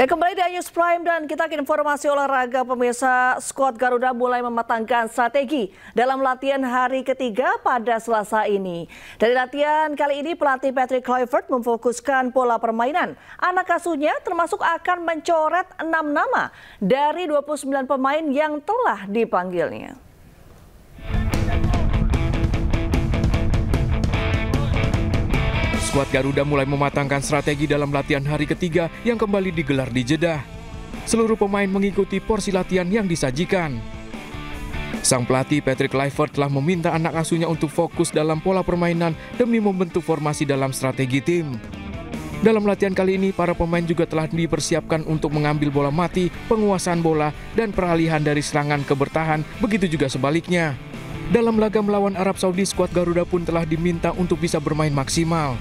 Ya, kembali di News Prime dan kita ke informasi olahraga. Pemirsa, skuad Garuda mulai mematangkan strategi dalam latihan hari ketiga pada Selasa ini. Dari latihan kali ini pelatih Patrick Kluivert memfokuskan pola permainan. Anak asuhnya termasuk akan mencoret 6 nama dari 29 pemain yang telah dipanggilnya. Skuad Garuda mulai mematangkan strategi dalam latihan hari ketiga yang kembali digelar di Jeddah. Seluruh pemain mengikuti porsi latihan yang disajikan. Sang pelatih Patrick Kluivert telah meminta anak asuhnya untuk fokus dalam pola permainan demi membentuk formasi dalam strategi tim. Dalam latihan kali ini, para pemain juga telah dipersiapkan untuk mengambil bola mati, penguasaan bola, dan peralihan dari serangan ke bertahan, begitu juga sebaliknya. Dalam laga melawan Arab Saudi, skuad Garuda pun telah diminta untuk bisa bermain maksimal.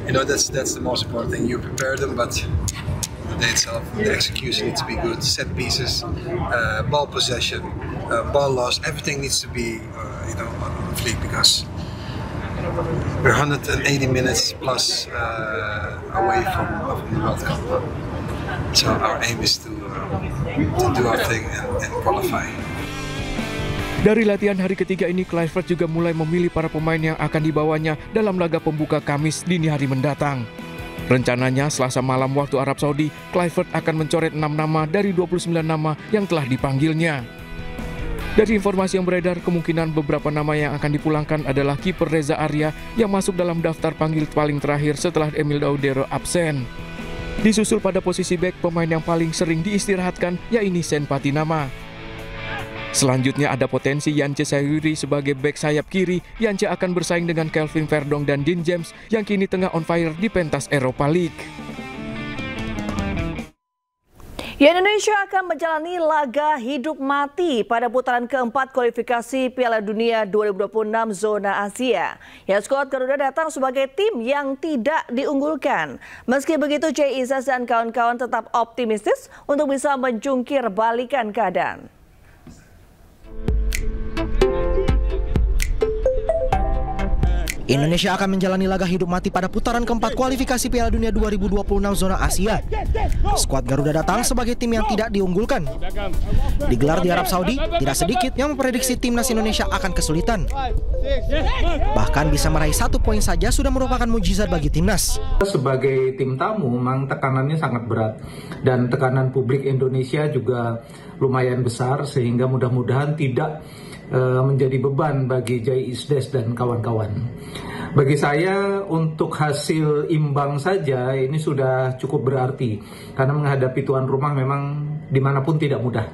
You know, that's the most important thing. You prepare them, but the day itself, the execution needs to be good. Set pieces, ball possession, ball loss, everything needs to be on fleek because we're 180 minutes plus away from the World Cup. So our aim is to do our thing and qualify. Dari latihan hari ketiga ini, Kluivert juga mulai memilih para pemain yang akan dibawanya dalam laga pembuka Kamis dini hari mendatang. Rencananya, Selasa malam waktu Arab Saudi, Kluivert akan mencoret 6 nama dari 29 nama yang telah dipanggilnya. Dari informasi yang beredar, kemungkinan beberapa nama yang akan dipulangkan adalah kiper Reza Arya yang masuk dalam daftar panggil paling terakhir setelah Emil Daudero absen. Disusul pada posisi bek, pemain yang paling sering diistirahatkan yaitu Sen Patinama. Selanjutnya ada potensi Yance Sayuri sebagai bek sayap kiri. Yance akan bersaing dengan Kelvin Verdong dan Dean James yang kini tengah on fire di pentas Europa League. Ya, Indonesia akan menjalani laga hidup mati pada putaran keempat kualifikasi Piala Dunia 2026 zona Asia. Ya, skuad Garuda datang sebagai tim yang tidak diunggulkan. Meski begitu, Jay Izzas dan kawan-kawan tetap optimistis untuk bisa menjungkir balikan keadaan. Indonesia akan menjalani laga hidup mati pada putaran keempat kualifikasi Piala Dunia 2026 zona Asia. Skuad Garuda datang sebagai tim yang tidak diunggulkan. Digelar di Arab Saudi, tidak sedikit yang memprediksi timnas Indonesia akan kesulitan. Bahkan bisa meraih 1 poin saja sudah merupakan mujizat bagi timnas. Sebagai tim tamu, memang tekanannya sangat berat. Dan tekanan publik Indonesia juga lumayan besar, sehingga mudah-mudahan tidak menjadi beban bagi Jay Izzas dan kawan-kawan. Bagi saya, untuk hasil imbang saja ini sudah cukup berarti, karena menghadapi tuan rumah memang dimanapun tidak mudah.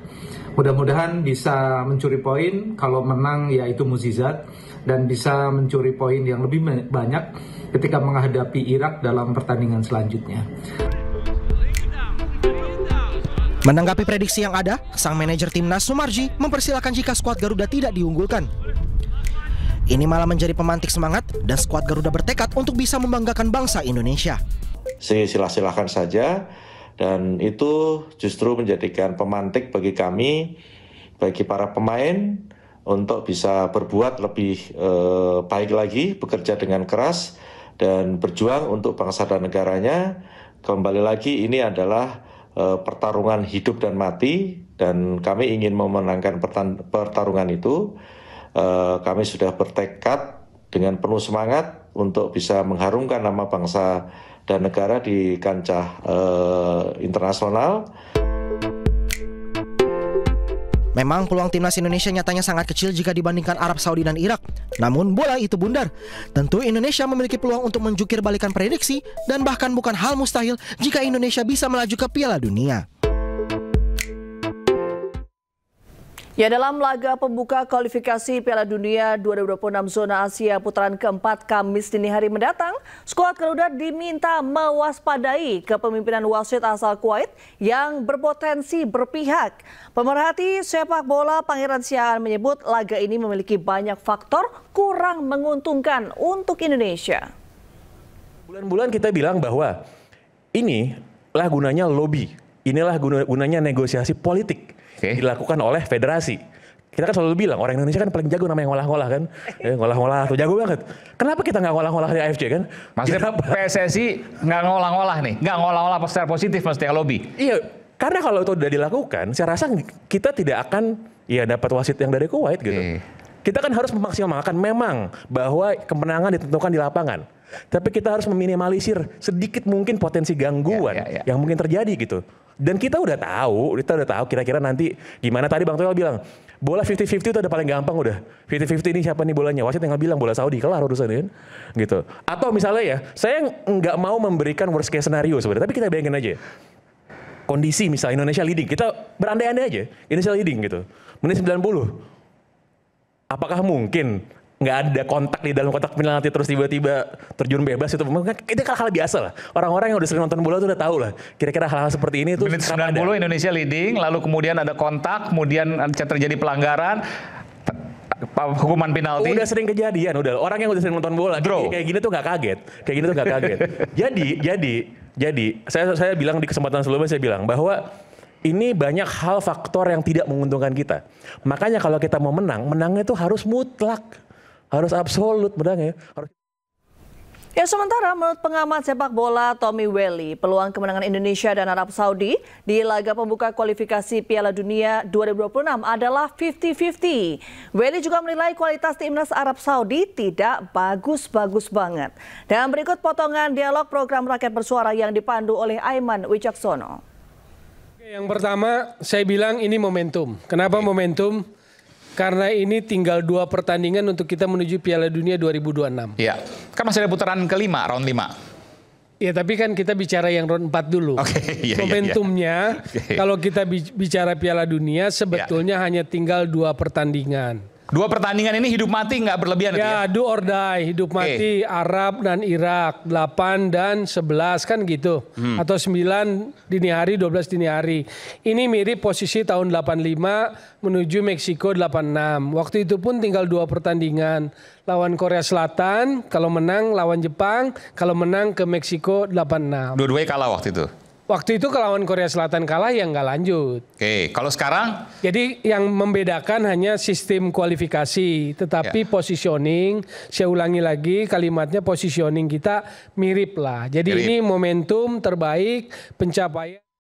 Mudah-mudahan bisa mencuri poin, kalau menang ya itu mukjizat, dan bisa mencuri poin yang lebih banyak ketika menghadapi Irak dalam pertandingan selanjutnya. Menanggapi prediksi yang ada, sang manajer timnas Sumarji mempersilahkan jika skuad Garuda tidak diunggulkan. Ini malah menjadi pemantik semangat dan skuad Garuda bertekad untuk bisa membanggakan bangsa Indonesia. Silah-silahkan saja, dan itu justru menjadikan pemantik bagi kami, bagi para pemain untuk bisa berbuat lebih baik lagi, bekerja dengan keras dan berjuang untuk bangsa dan negaranya. Kembali lagi, ini adalah pertarungan hidup dan mati, dan kami ingin memenangkan pertarungan itu. Kami sudah bertekad dengan penuh semangat untuk bisa mengharumkan nama bangsa dan negara di kancah internasional. Memang peluang timnas Indonesia nyatanya sangat kecil jika dibandingkan Arab Saudi dan Irak. Namun bola itu bundar. Tentu Indonesia memiliki peluang untuk menjungkir balikan prediksi dan bahkan bukan hal mustahil jika Indonesia bisa melaju ke Piala Dunia. Ya, dalam laga pembuka kualifikasi Piala Dunia 2026 zona Asia putaran keempat Kamis dini hari mendatang, skuad Garuda diminta mewaspadai kepemimpinan wasit asal Kuwait yang berpotensi berpihak. Pemerhati sepak bola Pangeran Siaan menyebut laga ini memiliki banyak faktor kurang menguntungkan untuk Indonesia. Bulan-bulan kita bilang bahwa inilah gunanya lobby, inilah gunanya negosiasi politik. Dilakukan oleh federasi. Kita kan selalu bilang orang Indonesia kan paling jago namanya ngolah-ngolah kan. Ngolah-ngolah tuh jago banget. Kenapa kita nggak ngolah-ngolah di AFC kan? Maksudnya PSSI nggak ngolah-ngolah nih, nggak ngolah-ngolah secara positif mesti lobby. Iya, karena kalau itu udah dilakukan, saya rasa kita tidak akan dapat wasit yang dari Kuwait gitu. Kita kan harus memaksimalkan memang bahwa kemenangan ditentukan di lapangan. Tapi kita harus meminimalisir sedikit mungkin potensi gangguan yang mungkin terjadi gitu. Dan kita udah tahu kira-kira nanti gimana. Tadi Bang Toel bilang, bola 50-50 itu udah paling gampang udah. 50-50 ini siapa nih bolanya? Wasit tinggal bilang bola Saudi, kelar urusannya kan. Gitu. Atau misalnya ya, saya nggak mau memberikan worst case scenario sebenarnya, tapi kita bayangin aja. Kondisi misalnya Indonesia leading, kita berandai-andai aja, Indonesia leading gitu. Menit 90. Apakah mungkin nggak ada kontak di dalam kotak penalti terus tiba-tiba terjun bebas itu hal biasa lah. Orang-orang yang udah sering nonton bola tuh udah tahu lah. Kira-kira hal-hal seperti ini tuh menit 90 ada. Indonesia leading, lalu kemudian ada kontak, kemudian terjadi pelanggaran, hukuman penalti. Udah sering kejadian, orang yang udah sering nonton bola kayak gini tuh nggak kaget. Jadi saya bilang di kesempatan sebelumnya, saya bilang bahwa ini banyak hal faktor yang tidak menguntungkan kita. Makanya kalau kita mau menang, menangnya itu harus mutlak. Harus absolut menangnya. Ya, sementara menurut pengamat sepak bola Tommy Welly, peluang kemenangan Indonesia dan Arab Saudi di laga pembuka kualifikasi Piala Dunia 2026 adalah 50-50. Welly juga menilai kualitas timnas Arab Saudi tidak bagus-bagus banget. Dan berikut potongan dialog program Rakyat Bersuara yang dipandu oleh Aiman Wicaksono. Yang pertama, saya bilang ini momentum. Kenapa momentum? Karena ini tinggal 2 pertandingan untuk kita menuju Piala Dunia 2026. Iya, kan masih ada putaran kelima, round 5. Ya, tapi kan kita bicara yang round 4 dulu. Momentumnya, kalau kita bicara Piala Dunia, sebetulnya hanya tinggal 2 pertandingan. 2 pertandingan ini hidup mati nggak berlebihan ya? Do or die, hidup mati Arab dan Irak, 8 dan 11 kan gitu. Atau 9 dini hari, 12 dini hari. Ini mirip posisi tahun 85 menuju Meksiko 86. Waktu itu pun tinggal 2 pertandingan. Lawan Korea Selatan, kalau menang lawan Jepang, kalau menang ke Meksiko 86. Dua-duanya kalah waktu itu? Waktu itu kalau lawan Korea Selatan kalah ya nggak lanjut. Oke, kalau sekarang? Jadi yang membedakan hanya sistem kualifikasi, tetapi positioning, saya ulangi lagi kalimatnya, positioning kita mirip lah. Jadi ini momentum terbaik pencapaian.